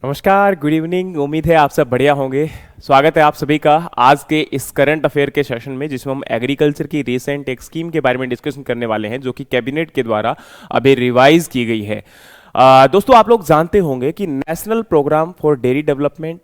नमस्कार, good evening. उम्मीद है आप सब बढ़िया होंगे। स्वागत है आप सभी का आज के इस करंट अफेयर के सेशन में, जिसमें हम एग्रीकल्चर की रिसेंट एक स्कीम के बारे में डिस्कशन करने वाले हैं, जो कि कैबिनेट के द्वारा अभी रिवाइज की गई है। दोस्तों, आप लोग जानते होंगे कि national programme for dairy development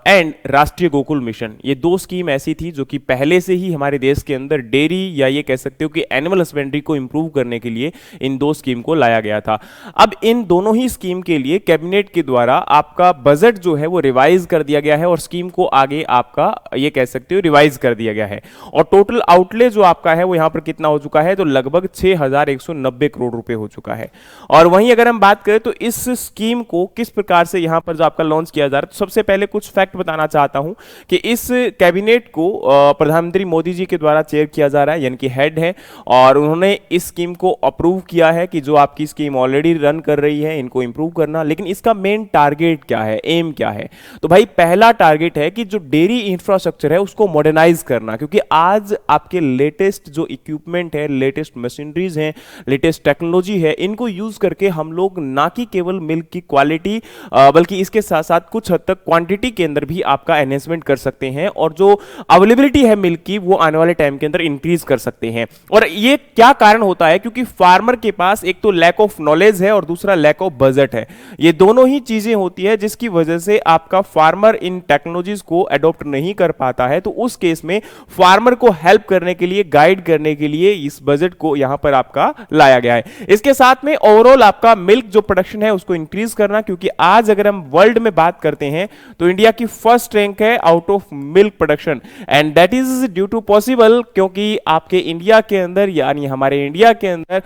and राष्ट्रीय गोकुल मिशन, ये दो स्कीम ऐसी थी जो कि पहले से ही हमारे देश के अंदर डेयरी या ये कह सकते हो कि एनिमल हस्बेंड्री को इंप्रूव करने के लिए इन दो स्कीम को लाया गया था। अब इन दोनों ही स्कीम के लिए कैबिनेट के द्वारा आपका बजट जो है वो रिवाइज कर दिया गया है और स्कीम को आगे आपका ये कह सकते हो रिवाइज कर दिया गया है। और टोटल आउटले जो आपका है वो यहां पर कितना हो चुका है, तो लगभग 6190 करोड़ रुपए हो चुका है। और वहीं अगर हम बात करें तो इस स्कीम को किस प्रकार से यहां पर जो आपका लॉन्च किया जा रहा है, तो सबसे पहले कुछ फैक्ट बताना चाहता हूं कि इस कैबिनेट को प्रधानमंत्री मोदी जी के द्वारा चेयर किया जा रहा है, यानी कि हेड है, और उन्होंने इस स्कीम को अप्रूव किया है कि जो आपकी स्कीम ऑलरेडी रन कर रही है इनको इंप्रूव करना। लेकिन इसका मेन टारगेट क्या है, एम क्या है, तो भाई पहला टारगेट है कि जो डेयरी इंफ्रास्ट्रक्चर है उसको मॉडर्नाइज करना, क्योंकि आज आपके लेटेस्ट जो इक्विपमेंट है, लेटेस्ट मशीनरीज हैं, लेटेस्ट टेक्नोलॉजी है, इनको यूज करके हम लोग ना कि केवल मिल्क की क्वालिटी बल्कि इसके साथ साथ कुछ हद तक क्वांटिटी के अंदर भी आपका एनहेंसमेंट कर सकते हैं, और जो अवेलेबिलिटी है मिल्क की वो आने वाले टाइम के अंदर इंक्रीज कर सकते हैं। और ये क्या कारण होता है, क्योंकि फार्मर के पास एक तो लैक ऑफ नॉलेज है और दूसरा लैक ऑफ बजट है। ये दोनों ही चीजें होती है जिसकी वजह से आपका फार्मर इन टेक्नोलॉजीज को अडॉप्ट नहीं कर पाता है। तो उस केस में फार्मर को हेल्प करने के लिए, गाइड करने के लिए इस बजट को यहां पर आपका लाया गया है। इसके साथ में ओवरऑल आपका मिल्क जो प्रोडक्शन है उसको इंक्रीज करना, क्योंकि आज अगर हम वर्ल्ड में बात करते हैं तो इंडिया की फर्स्ट रैंक है out of milk production, and that is due to possible क्योंकि आपके इंडिया के अंदर, यानी हमारे इंडिया के अंदर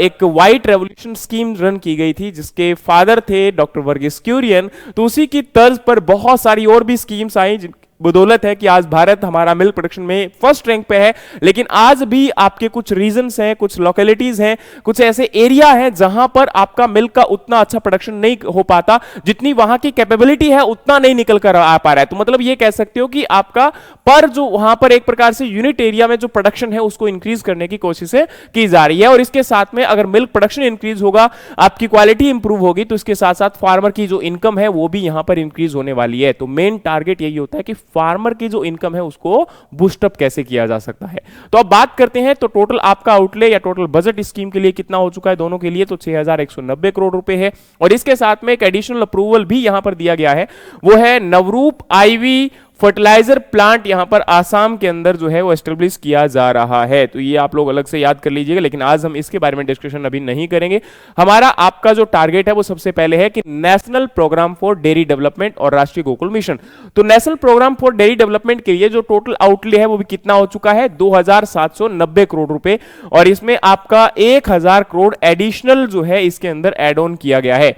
एक व्हाइट रेवोल्यूशन स्कीम रन की गई थी जिसके फादर थे डॉक्टर वर्गीस कुरियन। तो उसी की तर्ज पर बहुत सारी और भी स्कीम्स आई, बदौलत है कि आज भारत हमारा मिल्क प्रोडक्शन में फर्स्ट रैंक पे है। लेकिन आज भी आपके कुछ रीजन्स हैं, कुछ लोकेलिटीज हैं, कुछ ऐसे एरिया हैं जहां पर आपका मिल्क का उतना अच्छा प्रोडक्शन नहीं हो पाता, जितनी वहां की कैपेबिलिटी है उतना नहीं निकल कर आ पा रहा है। तो मतलब ये कह सकते हो कि आपका पर जो वहां पर एक प्रकार से यूनिट एरिया में जो प्रोडक्शन है उसको इंक्रीज करने की कोशिशें की जा रही है। और इसके साथ में अगर मिल्क प्रोडक्शन इंक्रीज होगा, आपकी क्वालिटी इंप्रूव होगी, तो इसके साथ साथ फार्मर की जो इनकम है वो भी यहां पर इंक्रीज होने वाली है। तो मेन टारगेट यही होता है कि फार्मर की जो इनकम है उसको बूस्टअप कैसे किया जा सकता है। तो अब बात करते हैं, तो टोटल आपका आउटले या टोटल बजट स्कीम के लिए कितना हो चुका है दोनों के लिए, तो 6190 करोड़ रुपए है। और इसके साथ में एक एडिशनल अप्रूवल भी यहां पर दिया गया है, वो है नवरूप आईवी फर्टिलाइजर प्लांट यहां पर आसाम के अंदर जो है वो एस्टेब्लिश किया जा रहा है। तो ये आप लोग अलग से याद कर लीजिएगा, लेकिन आज हम इसके बारे में डिस्कशन अभी नहीं करेंगे। हमारा आपका जो टारगेट है वो सबसे पहले है कि national programme for dairy development और राष्ट्रीय गोकुल मिशन। तो national programme for dairy development के लिए जो टोटल आउटले है वो भी कितना हो चुका है, 2790 करोड़ रुपए, और इसमें आपका 1000 करोड़ एडिशनल जो है इसके अंदर एड ऑन किया गया है।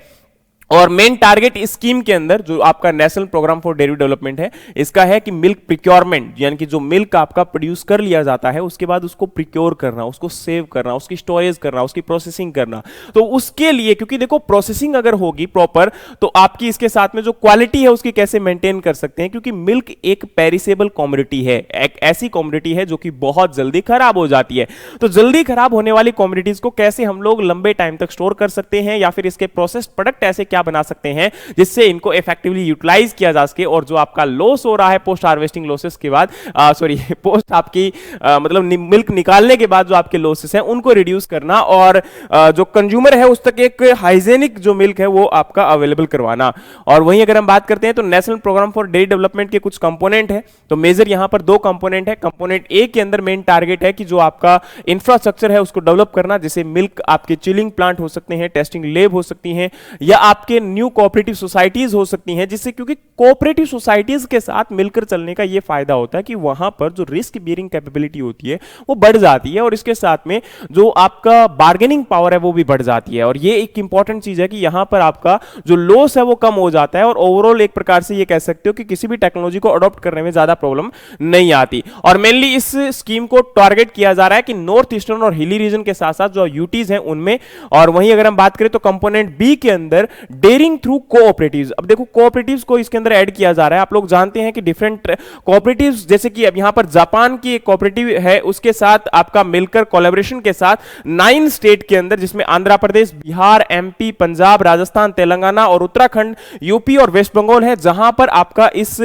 और मेन टारगेट इस स्कीम के अंदर जो आपका national programme for dairy development है, इसका है कि मिल्क प्रिक्योरमेंट, यानी कि जो मिल्क आपका प्रोड्यूस कर लिया जाता है उसके बाद उसको प्रिक्योर करना, उसको सेव करना, उसकी स्टोरेज करना, उसकी प्रोसेसिंग करना। तो उसके लिए, क्योंकि देखो प्रोसेसिंग अगर होगी प्रॉपर तो आपकी इसके साथ में जो क्वालिटी है उसकी कैसे मेंटेन कर सकते हैं, क्योंकि मिल्क एक पेरिसेबल कमोडिटी है, एक ऐसी कमोडिटी है जो कि बहुत जल्दी खराब हो जाती है। तो जल्दी खराब होने वाली कमोडिटीज को कैसे हम लोग लंबे टाइम तक स्टोर कर सकते हैं, या फिर इसके प्रोसेस्ड प्रोडक्ट ऐसे क्या बना सकते हैं जिससे इनको इफेक्टिवली यूटिलाइज किया जा सके, और जो आपका लॉस हो रहा है पोस्ट हार्वेस्टिंग लॉसेस के बाद, पोस्ट आपकी मतलब मिल्क निकालने के बाद जो आपके लॉसेस हैं उनको रिड्यूस करना, और जो कंज्यूमर है उस तक एक हाइजेनिक जो मिल्क है वो आपका अवेलेबल करवाना। और वहीं अगर हम बात करते हैं तो national programme for dairy development के कुछ कंपोनेंट है, तो मेजर यहां पर दो कंपोनेंट है। कंपोनेंट ए के अंदर मेन टारगेट है कि जो आपका इंफ्रास्ट्रक्चर है उसको डेवलप करना, जैसे मिल्क आपके चिलिंग प्लांट हो सकते हैं, टेस्टिंग लेब हो सकती हैं, या आपके न्यू कोऑपरेटिव सोसाइटीज हो सकती हैं, जिससे क्योंकि कोऑपरेटिव सोसाइटीज के साथ मिलकर चलने का यह फायदा होता है कि वहां पर जो रिस्क बियरिंग कैपेबिलिटी होती है वो बढ़ जाती है, और इसके साथ में जो आपका बार्गेनिंग पावर है वो भी बढ़ जाती है। और ये एक इंपॉर्टेंट चीज है कि यहां पर आपका जो लॉस है वो कम हो जाता है, और ओवरऑल एक प्रकार से ये कह सकते हो कि किसी भी टेक्नोलॉजी को अडॉप्ट करने में ज्यादा प्रॉब्लम नहीं आती। और मेनली इस स्कीम को टारगेट किया जा रहा है कि नॉर्थ ईस्टर्न और हिली रीजन के साथ साथ जो यूटीज हैं उनमें। और वहीं अगर हम बात करें तो कंपोनेंट बी के अंदर डेयरिंग थ्रू कोऑपरेटिव्स। अब देखो कोऑपरेटिव्स को इसके अंदर ऐड किया जा रहा है। आप लोग जानते हैं कि डिफरेंट कोऑपरेटिव्स, जैसे कि अब यहां पर जापान की एक कोऑपरेटिव है, उसके साथ आपका मिलकर कोलैबोरेशन के साथ 9 स्टेट के अंदर, जिसमें आंध्र प्रदेश, बिहार, एमपी, पंजाब, राजस्थान, तेलंगाना और उत्तराखंड, यूपी और वेस्ट बंगाल है, जहां पर आपका इस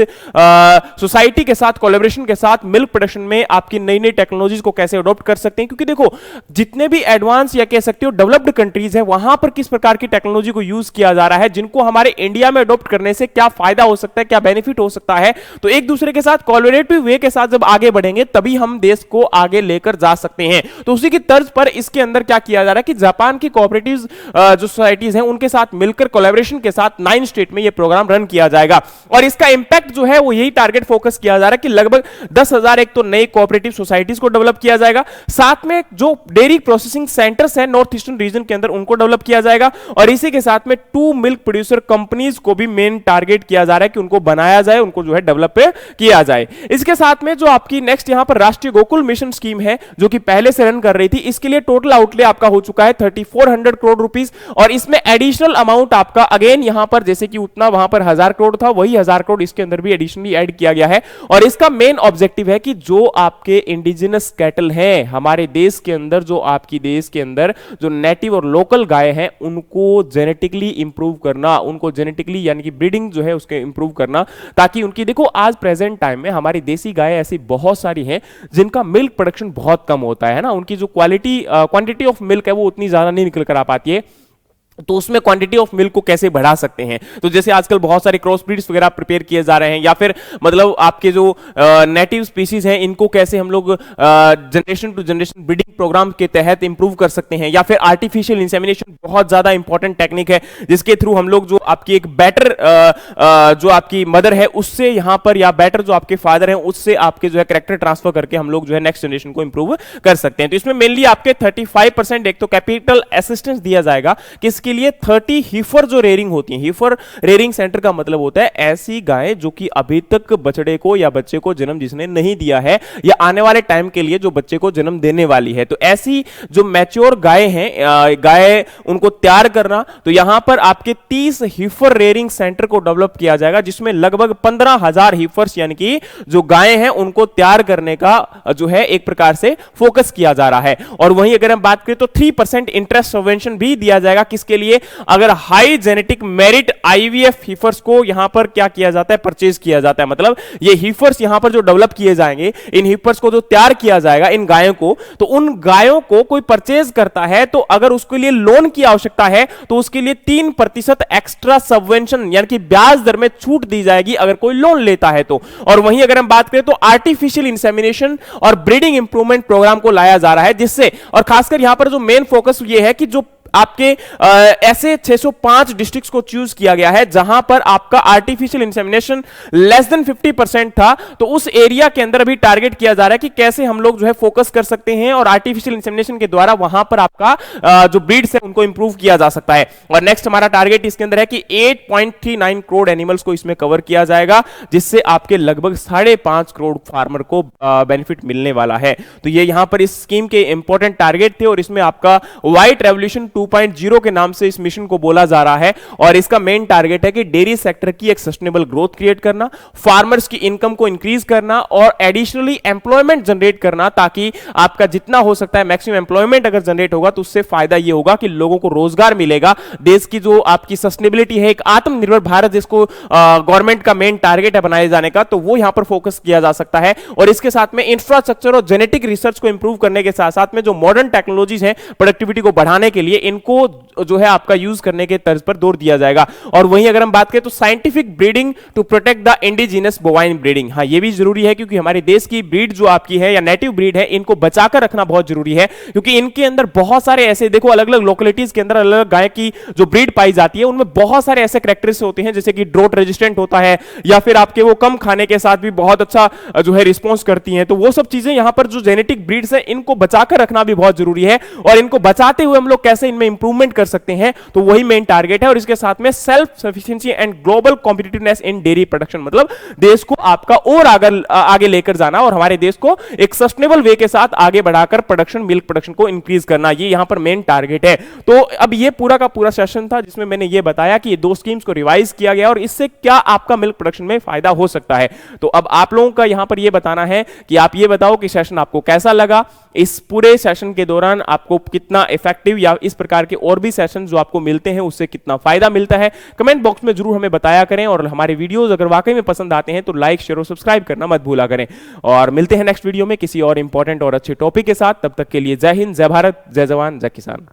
सोसाइटी के साथ कोलैबोरेशन के साथ मिल्क प्रोडक्शन में आपकी नई नई टेक्नोलॉजीज को कैसे अडॉप्ट कर सकते हैं। क्योंकि देखो जितने भी एडवांस या कह सकते हो डेवलप्ड कंट्रीज है, वहां पर किस प्रकार की टेक्नोलॉजी को यूज किया जा रहा है, जिनको हमारे इंडिया में अडॉप्ट करने से क्या फायदा हो सकता है, क्या बेनिफिट हो सकता है। तो एक दूसरे के साथ कोलैबोरेटिव वे के साथ जब आगे बढ़ेंगे तभी हम देश को आगे लेकर जा सकते हैं। तो उसी की तर्ज पर इसके अंदर क्या किया जा रहा है कि जापान की कोऑपरेटिव्स जो सोसाइटीज हैं उनके साथ मिलकर कोलैबोरेशन के साथ 9 स्टेट में यह प्रोग्राम रन किया जाएगा। और इसका इंपैक्ट जो है वो यही टारगेट फोकस किया जा रहा है कि लगभग 10,000 एक तो नई कोऑपरेटिव सोसाइटीज को डेवलप किया जाएगा, साथ में जो डेयरी प्रोसेसिंग सेंटर्स हैं नॉर्थ ईस्टर्न रीजन के अंदर उनको डेवलप किया जाएगा। और इसी के साथ में 2 मिल्क प्रोड्यूसर कंपनीज को भी मेन टारगेट किया जा रहा है कि उनको बनाया जाए, उनको जो है डेवलप किया जाए। इसके साथ में जो आपकी नेक्स्ट यहां पर राष्ट्रीय गोकुल मिशन स्कीम है जो कि पहले से रन कर रही थी, इसके लिए टोटल आउटले आपका हो चुका है 3400 करोड़ रुपीस। और इसमें एडिशनल अमाउंट आपका अगेन यहां पर जैसे कि उतना वहां पर 1000 करोड़ था, वही 1000 करोड़ इसके अंदर भी एडिशनली ऐड किया गया है। और इसका मेन ऑब्जेक्टिव है कि जो आपके इंडिजिनस कैटल हैं हमारे देश के अंदर, जो आपकी देश के अंदर जो नेटिव और लोकल गाय हैं, उनको जेनेटिकली इंप्रूव करना, उनको जेनेटिकली यानी कि ब्रीडिंग जो है उसके इंप्रूव करना, ताकि उनकी देखो आज प्रेजेंट टाइम में हमारी देसी गाय ऐसी बहुत सारी हैं जिनका मिल्क प्रोडक्शन बहुत कम होता है ना, उनकी जो क्वांटिटी ऑफ मिल्क है वो उतनी ज्यादा नहीं निकल कर आ पाती है। तो उसमें क्वांटिटी ऑफ मिल्क को कैसे बढ़ा सकते हैं, तो जैसे आजकल बहुत सारे क्रॉस ब्रीड्स वगैरह प्रिपेयर किए जा रहे हैं, या फिर मतलब आपके जो नेटिव स्पीसीज हैं इनको कैसे हम लोग generation to generation breeding programme के तहत इंप्रूव कर सकते हैं, या फिर आर्टिफिशियल इंसेमिनेशन बहुत ज्यादा इंपॉर्टेंट टेक्निक है जिसके थ्रू हम लोग जो आपकी एक बेटर जो आपकी मदर है उससे यहां पर, या बेटर जो आपके फादर हैं उससे आपके जो है कैरेक्टर ट्रांसफर करके हम लोग जो है नेक्स्ट जनरेशन को इंप्रूव कर सकते हैं। तो इसमें मेनली आपके 35% एक तो कैपिटल असिस्टेंस दिया जाएगा, किसके लिए 30 हीफर जो रेयरिंग होती है। हीफर रेयरिंग सेंटर का मतलब होता है ऐसी गाय जो कि अभी तक बछड़े को या बच्चे को जन्म जिसने नहीं दिया है, या आने वाले टाइम के लिए जो बच्चे को जन्म देने वाली है। तो ऐसी जो मैच्योर गाय हैं, गाय उनको तैयार करना, तो यहां पर आपके 30 हीफर रेयरिंग सेंटर को डेवलप किया जाएगा, जिसमें लगभग 15,000 हीफर्स यानी कि जो गायें हैं उनको तैयार करने का जो है एक प्रकार से फोकस किया जा रहा है। और वहीं अगर हम बात करें तो 3% इंटरेस्ट सबवेंशन भी दिया जाएगा, किसके लिए, अगर high genetic merit IVF heifers को यहां पर क्या किया जाता है, परचेज किया जाता है। मतलब ये हीफर्स यहां पर जो डेवलप किए जाएंगे, इन हीफर्स को जो तैयार किया जाएगा इन गायों को, तो उन गायों को कोई परचेज करता है तो अगर उसके लिए लोन की आवश्यकता है तो उसके लिए 3% एक्स्ट्रा सबवेंशन यानी कि ब्याज दर में छूट दी जाएगी अगर कोई लोन लेता है तो। और वहीं अगर हम बात करें तो आर्टिफिशियल इंसेमिनेशन और ब्रीडिंग इंप्रूवमेंट प्रोग्राम को लाया जा रहा है, जिससे और खासकर यहां पर जो मेन फोकस ये है कि जो आपके ऐसे 605 डिस्ट्रिक्ट्स को चूज किया गया है जहां पर आपका आर्टिफिशियल इंसेमिनेशन लेस देन 50% था, तो उस एरिया के अंदर अभी टारगेट किया जा रहा है कि कैसे हम लोग जो है फोकस कर सकते हैं और आर्टिफिशियल इंसेमिनेशन के द्वारा वहां पर आपका जो ब्रीड्स है उनको इंप्रूव किया जा सकता है। और नेक्स्ट हमारा टारगेट इसके अंदर है कि 8.39 करोड़ एनिमल्स को इसमें कवर किया जाएगा, जिससे आपके लगभग 5.5 करोड़ फार्मर को बेनिफिट मिलने वाला है। तो ये यहां पर इस स्कीम के इंपॉर्टेंट टारगेट थे और इसमें आपका व्हाइट रेवोल्यूशन 2.0 के नाम से इस मिशन को बोला जा रहा है। और इसका मेन टारगेट है कि डेयरी सेक्टर की एक सस्टेनेबल ग्रोथ क्रिएट करना, फार्मर्स की इनकम को इंक्रीज करना और एडिशनली एम्प्लॉयमेंट जनरेट करना, ताकि आपका जितना हो सकता है मैक्सिमम एम्प्लॉयमेंट अगर जनरेट होगा तो उससे फायदा यह होगा कि लोगों को रोजगार मिलेगा। देश की जो आपकी सस्टेनेबिलिटी है, एक आत्मनिर्भर भारत जिसको गवर्नमेंट का मेन टारगेट है बनाए जाने का, तो वो यहां पर फोकस किया जा सकता है। और इसके साथ में इंफ्रास्ट्रक्चर और जेनेटिक रिसर्च को इंप्रूव करने के साथ साथ में जो मॉडर्न टेक्नोलॉजीज हैं प्रोडक्टिविटी को बढ़ाने के लिए, इनको जो है आपका यूज करने के तर्ज पर जोर दिया जाएगा। और वहीं अगर हम बात करें तो scientific breeding to protect the indigenous bovine breeding, हाँ ये भी जरूरी है क्योंकि हमारे देश की ब्रीड जो आपकी है या नेटिव ब्रीड है, इनको बचाकर रखना बहुत जरूरी है, क्योंकि इनके अंदर बहुत सारे ऐसे देखो अलग अलग लोकेलिटीज के अंदर अलग अलग गाय की जो ब्रीड पाई जाती है उनमें बहुत सारे ऐसे कैरेक्टरिस्टिक्स होते हैं, जैसे कि ड्रोट रेजिस्टेंट होता है या फिर आपके वो कम खाने के साथ भी बहुत अच्छा जो है रिस्पॉन्स करती हैं। तो वो सब चीजें यहां पर जो जेनेटिक ब्रीड्स है इनको बचाकर रखना भी बहुत जरूरी है। और इनको बचाते हुए हम लोग कैसे इनमें इंप्रूवमेंट कर सकते हैं, तो वही मेन टारगेट है। और इसके साथ में self sufficiency and global competitiveness in dairy production, मतलब देश को आपका और आगे लेकर जाना और हमारे देश को एक सस्टेनेबल वे के साथ आगे बढ़ाकर प्रोडक्शन, मिल्क प्रोडक्शन को इंक्रीज करना, ये यहां पर मेन टारगेट है। तो अब ये पूरा का पूरा सेशन था जिसमें मैंने ये बताया कि ये दो स्कीम्स को रिवाइज किया गया और इससे क्या आपका मिल्क प्रोडक्शन में फायदा हो सकता है। तो अब आप लोगों का यहां पर ये बताना है कि आप ये बताओ कि सेशन आपको कैसा लगा, इस पूरे सेशन के दौरान आपको कितना इफेक्टिव या इस प्रकार के और भी सेशन जो आपको मिलते हैं उससे कितना फायदा मिलता है, कमेंट बॉक्स में जरूर हमें बताया करें। और हमारे वीडियोस अगर वाकई में पसंद आते हैं तो लाइक, शेयर और सब्सक्राइब करना मत भूला करें। और मिलते हैं नेक्स्ट वीडियो में किसी और इंपॉर्टेंट और अच्छे टॉपिक के साथ। तब तक के लिए जय हिंद, जय भारत, जय जवान, जय किसान।